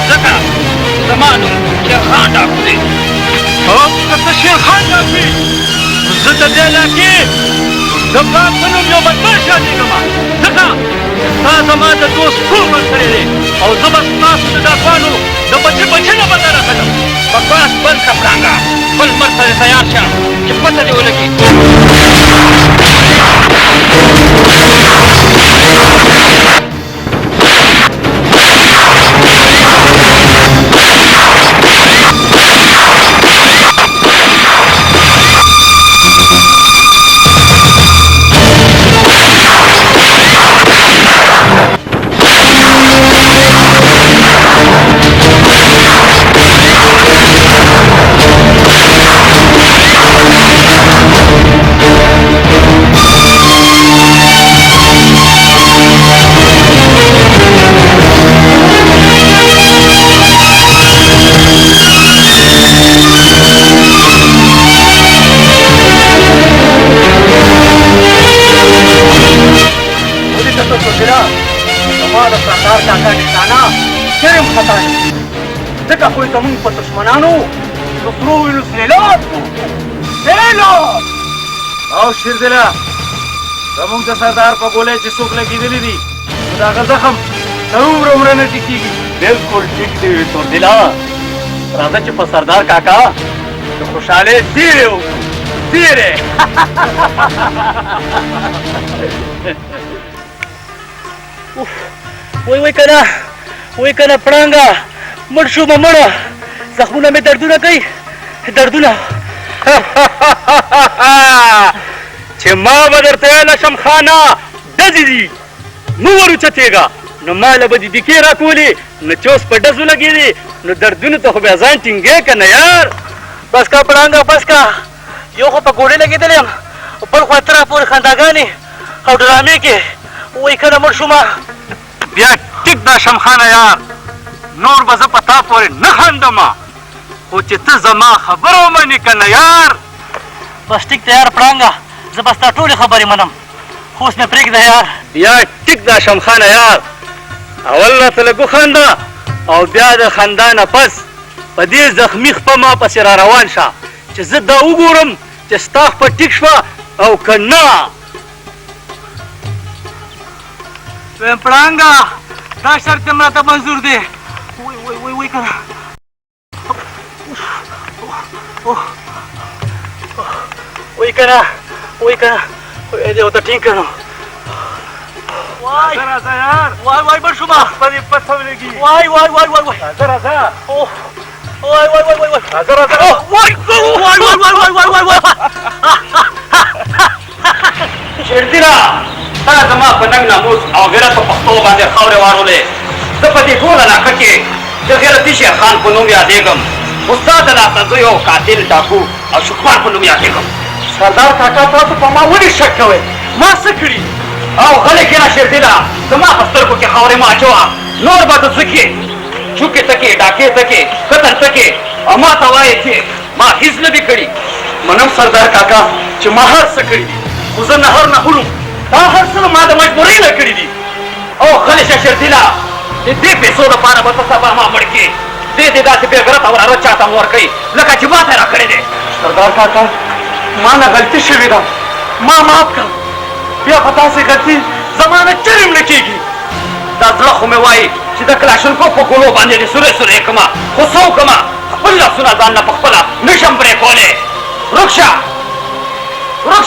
ځکه زما نوم شیرخان ډاکو دی که ته شیرخان ډاکو یې نو زتدينا كيف زبان منهم يوم المرشا ديكما زكا تازا ما تدوس كل من سريري او زبس ناس تدافانو دبچه بچه بدانا خدم بکواس بند کپرانگا بل مرسل تیار شا چه پتہ دیو لگی او شیردله زمونږ د سردار په ګولۍ چې څوک لګېدلي دي نو د هغه زخم تر عمره نه ټیکېږي. بالکل ټیک دی تورډیلا راځه چې په سردار کاکا د خوشحالۍ ډېرې وکړو ډېرې وای کنه پړانګه مړ شومه مړه زخمونه مې دردونه کوي دردونه چې ما به درته ویله شم خانه ډزې دي مه ور اوچتېږه نو ماله به دې دیکې راکولې نو چې اوس په ډزو لګېدې نو دردونو ته خو بیا ځان ټینګې که نه یار بس کا پړانګه بس کا یو خو په ګوډۍ لګېدلی یم بل خوا تر پورې خنداګانې او ډرامې کې وایي کله مړ شومه بیا ټیک دا شمخانه یار نور به زه په تا پورې نه خندمه خو چې ته زما خبره ومنې که نه یار بس ټیک ته یار پړانګه زه به ستا ټولې خبرې منم خو اوس مې پرېږده یار بیا ټیک دا شمخانه یار اول راته لږ وخانده او بیا د خندا نه پس په دې زخمي خپه ما پسې را روان شه چې زه دا وګورم چې ستا خپه ټیک شوه او که نه ویم پړانګه دا شرط هم راته منظور دی وای کنه وای کنه دې ورته ټینګ کړو وای راځه یار وای مړ شومه په دې پته ولګي وای راځه راځه وای راځه راځه وای شیردیره تا زما په ننګ ناموس او غیرت په پښتو باندې خاورې واړولې زه په دې ټوله علاقه کې د غیرتي شیرخان په نوم یادېږم استاد د لاسنځیو او قاتل ډاکو او شکمن په نوم یادېږم سردار کاکا تاسو په ما ولې شک کوئ ما څه کړي او غلی کښېنه شیردیره زما په سترګو کې خاورې مه اچوه نور به ته څه کې چوکې تکې ډاکې تکې قتل تکې او ما ته وایې چې ما هېڅ نه دي کړي منم سردار کاکا چې ما هر څه کړي دي خو زه نهر نه خورم دا هر څه ما د مجبورۍ نه کړي دي او غلی شه شیردیله د دې پیسو دپاره به ته سبا ما مړ کړې دې دې داسې بېغرته وراره چاته مه ورکوي لکه چې ما ته یې راکړی دی سردار کاکا ما نه غلطي شوې ده ما معاف کړه بیا په داسې غلطي زما نه چرې هم نه کېږي دا زړه خو مې وایي چې د کلاشنکو په ګولو باندې دې سورې سورې کړمه خو څه وکړمه خپل لاسونه ځان نه په خپله نشم پرې کولی ورک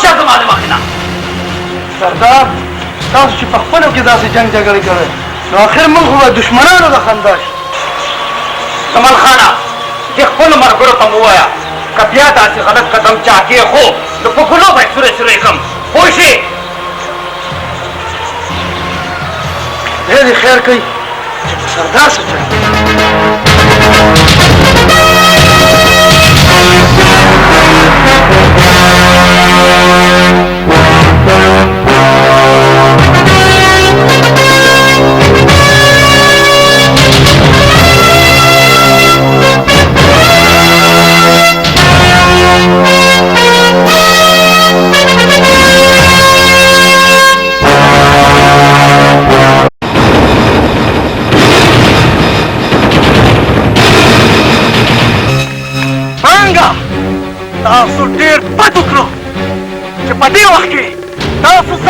شه زما د مخې نه سردار تاسو چې په خپلو کې داسې جنګ جګړې کوئ نو آخر موږ خو به دښمنانو د خندا شو کمال خانه دې خپلو ملګرو ته مو ووایه که بیا داسې غلط قدم چا کېښو نو په ګولو به یې سورې سورې کړم پوه شې خدای دې خیر کوي چې په سردار څه چل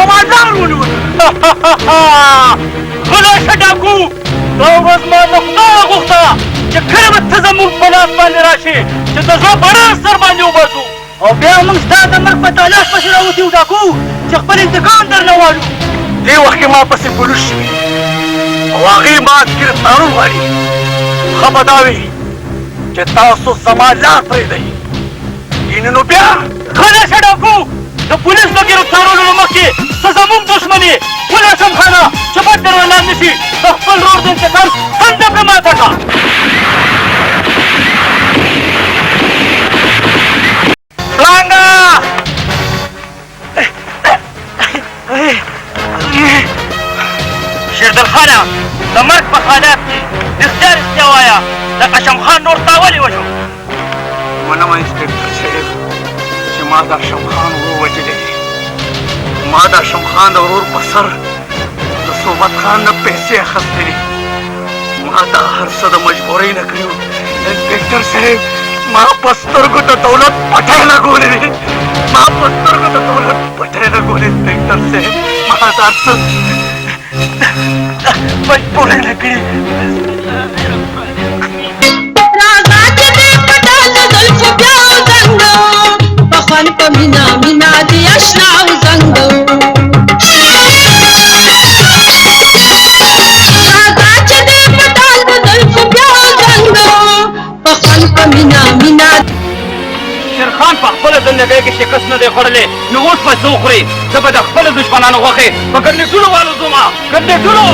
समाजदार ونیول غلی شه ډاکو دا ورځ ما له خدایه غوښته چې کله به ته زموږ په لاس باندې راشې چې د زړه په ډېر سر باندې وباسو او بیا موږ ستا د مرګ په تلاش پسې راوځو ډاکو چې خپل انتقام درنه واړو دې وخت کې ما پسې پولیس شوي او هغې ما ګرفتارون غواړي ښه به دا وي چې تاسو زما لار پرېږدئ یعنې نو بیا غلی شه ډاکو د پولیس د ګرفتارولو نه مخکې ته زموږ دښمن یې ولاسم خانه چې بد در ولان نه شي د خپل ورور د انتقام څنډه پرې ماته کړه پړانګه شیردل خانه د مرګ په حالات کې رښتیا رښتیا وایه د قشم خان نور تا ولې وژو منمه انسپکټر صاحب چې ما د هاشم خان ورور وژلی دی ما د هاشم خان د ورور په سر د صوبت خان نه پیسې اخیستې دي ما دا هر څه د مجبورۍ نه کړي وو انسپکټر صاحب ما په سترګو د دولت پټۍ لګولې دي ما په سترګو د دولت پټۍ لګولې انسپکټر صاحب ما دا هر څه مجبورۍ نه کړي پخوان په مینا مینا دی اشنا او زنګ راځه چې دې پټال د زلفو بیا زنګ پخوان په مینا مینا شیرخان په خپله زندګۍ کې شکست نه دی خوړلی نو اوس به څه وخوري زه به د خپلو دښمنانو غوښې په ګرنېټونو والوځومه ګرنېټونو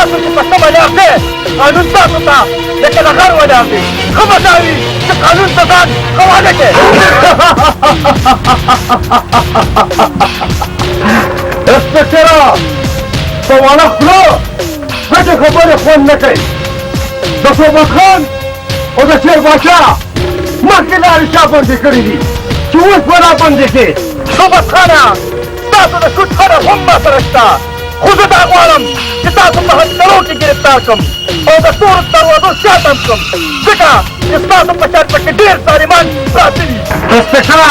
تاسو چې په سمه لار دی قانون تاسو ته لکه د غر ولاړ دی ښه به دا وي چې قانون ته ځان حواله کړې انسپکټره په واړه خوله هټې خبرې خوند نه کوي د صوبت خان او د شیر باچا مخکې لارې چا بندې کړي دي چې اوس به را بندې کړې صوبت خانه ستاسو د شوټ هدف هم ما سره شته خو زه دا غواړم چې تاسو په هسکرو کې ګرفتار کړم او د تورو دروازو شاته کړم ځکه چې ستاسو په شاته کې ډېر ظالمان پراته دي انسپکټره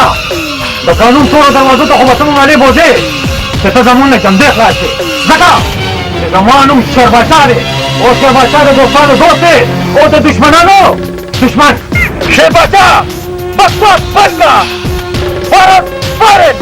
د قانون تورو دروازو ته خو به ته مالې بوځې چې ته زموږ نه جمدې خلاص شې ځکه چې زما نوم شیرباچا دی او شیرباچا د دوستانو دوست دی او د دښمنانو دښمن شیرباچا بس بس بس کړه فارغ فارغ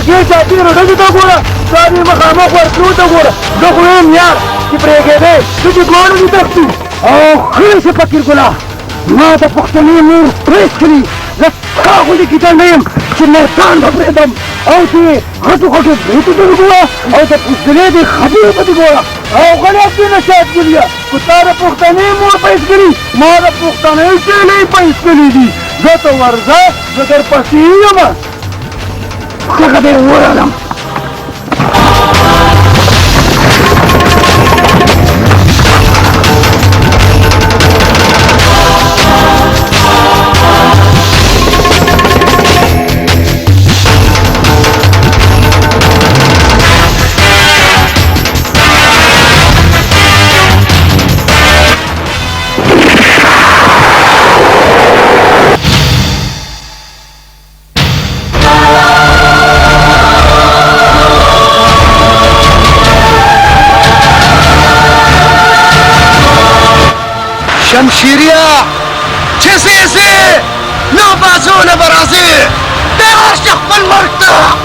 دې چاپېره ډزو ته ګوره ستا دې مخامخ ورتلو ته ګوره زه خو یم یار چې پرېږېدې ته چې دواړه دې تښتو او ښه شي فقیر ګله ما د پښتنې مور پرېښکلي زه ستا غوندې ګیدړ نه یم چې مرتان به پرېږدم او چې غټو غټو بوټو ته دې ګوره او د پوزدلې دې خبرو ته دې ګوره او غلط دې نه شاید ګليه خو تا د پښتنې مور پیسکلي ما د پښتنې چیلې پیسکلي دي زه ته ورځه زه درپسې یم څنګه دې ورغلم شمشیریا چه سیسی نو بازون برازی دیوار شخ من مرتا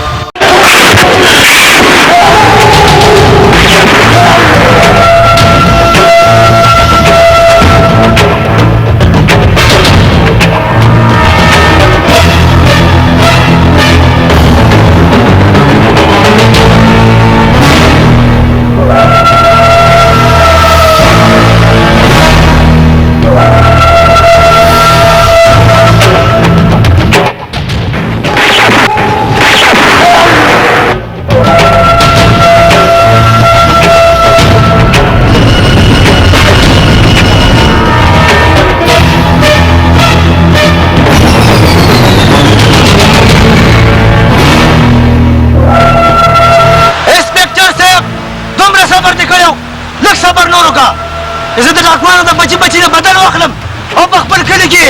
زه د ډاکوانو د بچي بچي د بدن واخلم او په خپل کلي کې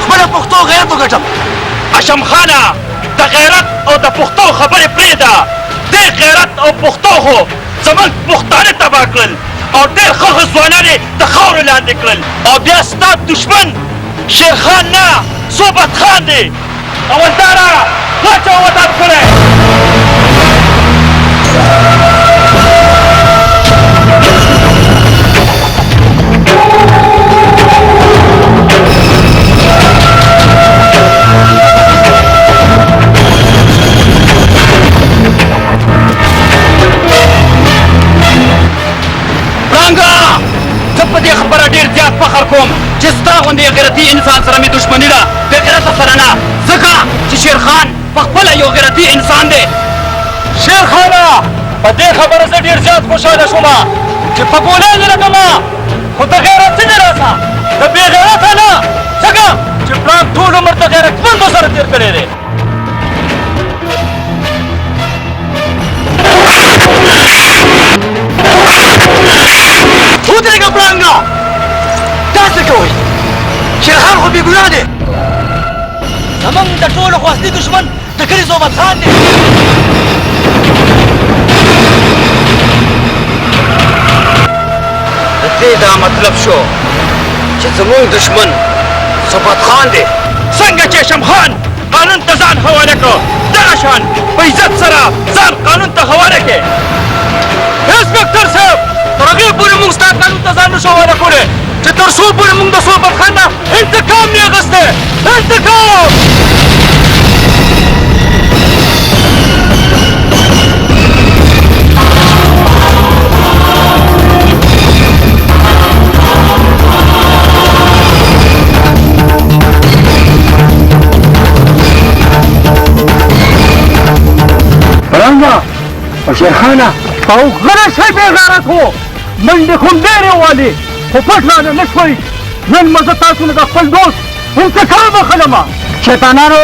خپله پښتو غیرت وګټم اشم خانه د غیرت او د پښتو خبرې پرېږده دې غیرت او پښتو خو زموږ پښتانه تباه کړل او ډېر ښه ښه ځوانان یې د خاورو لاندې کړل او بیا ستا دښمن شیرخان نه صوبت خان دی اولداره غچ او ودان کړی دې خبره ډېر زیات فخر کوم چې ستا غوندې غیرتي انسان سره مې دښمني ده بې غیرته سره نه ځکه چې شیرخان پخپله یو غیرتي انسان دی شیرخانه په دې خبره زه ډېر زیات خوشحاله شوم چې په ګولۍ دې لګمه خو د غیرتي دې راسه د بې غیرته نه ځکه چې پلان ټول عمر د غیرتمندو سره تېر کړی دی ودرېږه پړانګه دا څه کوئ شیرخان خو بې ګناه دی زموږ د ټولو خو اصلي دښمن د کلي صوبت خان دی د دې دا مطلب شو چې زموږ دښمن صوبت خان دی څنګه چې شمخان قانون ته ځان حواله کړو دغه شان په عزت سره ځان قانون ته حواله کړې انسپکټر صاحب تر هغې پورې موږ ستا قانون ته ځان نشو حواله کولی چې تر څو پورې موږ د صوبت خان نه انتقام نه اخیستی انتقام پړانګه او شیرخانه او غلی شئ بې غیرتو منډې خو هم ډېرې والې خو پټ رانه نه شوئ نن به زه تاسو نه د خپل دوست انتقام اخلمه شیطانانو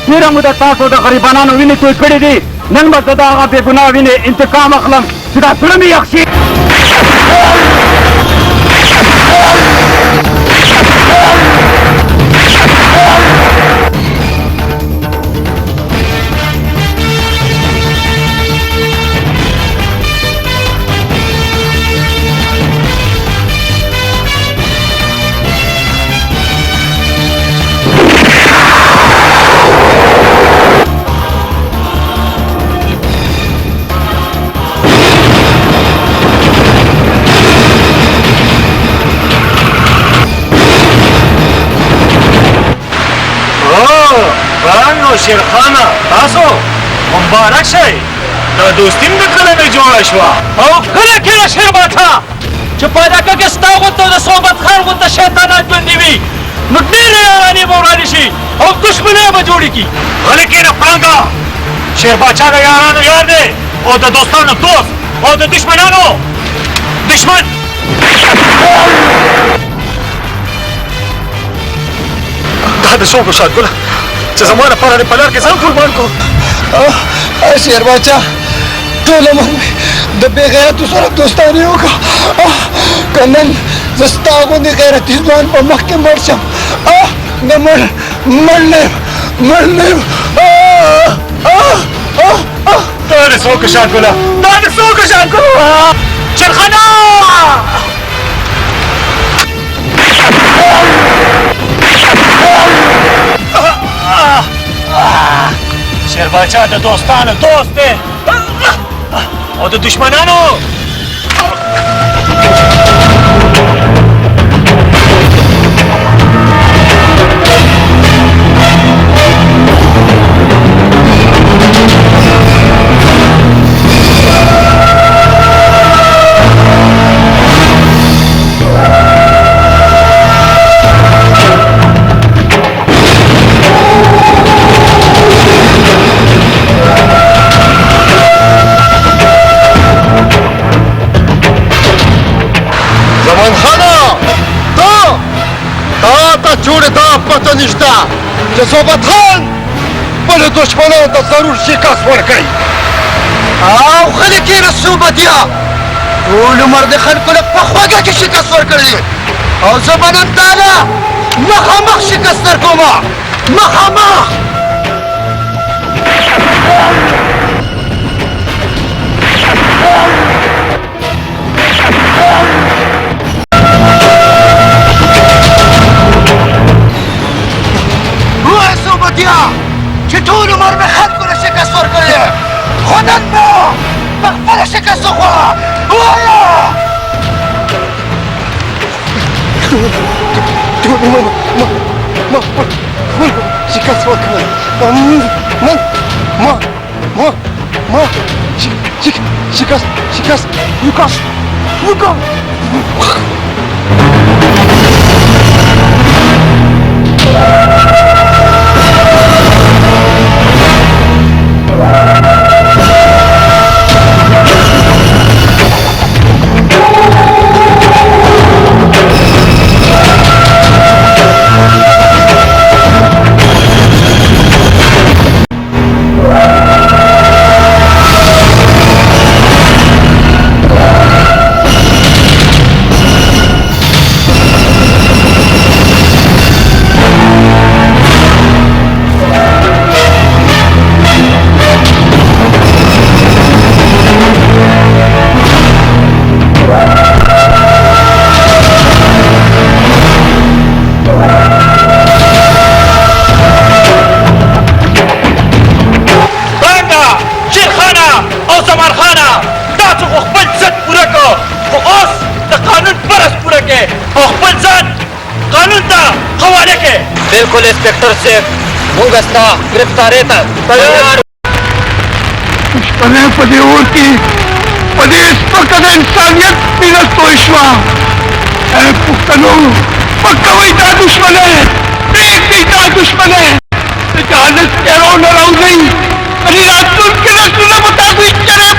تېره موده تاسو د غریبانانو وینې توی کړې دي نن به زه د هغه بې ګناه وینې انتقام اخلم چې دا زړه مې یخ شي شیرخانه تاسو مبارک شئ دا دوستي مې کله نه جوړه شوه او کله کله شیر باچا چې پیدا کړه ستا غوته د صحبت خیر غوته شیطانات باندې وي نو ډېرې یارانې به ورانې شي او دښمنۍ به جوړې کړي غلی کښېنه پړانګه شیر باچا د یارانو یار دی او د دوستانو دوست او د دشمنانو دشمن دا د څو ګوشات ګله چې زما لپاره دې په لار کې ځان قربان کړو شیر باچا ټول عمر مې د بې غیرتو سره دوستانې وکړه که نن زه ستا غوندې غیرتي ځوان په مخ کې مړ شم نه مړ نه یم دا د څو ګوشات ګله دا د څو ګوشات ګله شیرخانه شیر باچا د دوستانو دوست دی او د دشمنانو جوړه دا پته نشته چې صوبت خان خپلو دشمنانو ته ضرور شکست ورکوي او غلی کېنه صوبتیا ټول عمر د خلکو له په خوږه کې شکست ورکړی او زه به نن تا له مخامخ شکست درکوم مخامخ چې ټول عمر مې خلکو له شکست ورکړی خو نن مو په خپله شکست وخوړه ووایه ټول عمر ما خلکو شکست ورکړی ما شکست बिल्कुल इंस्पेक्टर साहब मूंगा स्था गिरफ्तारी था तैयार दुश्मन पदे और की पदे पकड़ इंसानियत मिलत तो ईश्वा ऐ पुख्तनो पक्का वही ता दुश्मन है एक ही ता दुश्मन है जहानत करो न रहो नहीं अरे रात के रसूल बता दो चले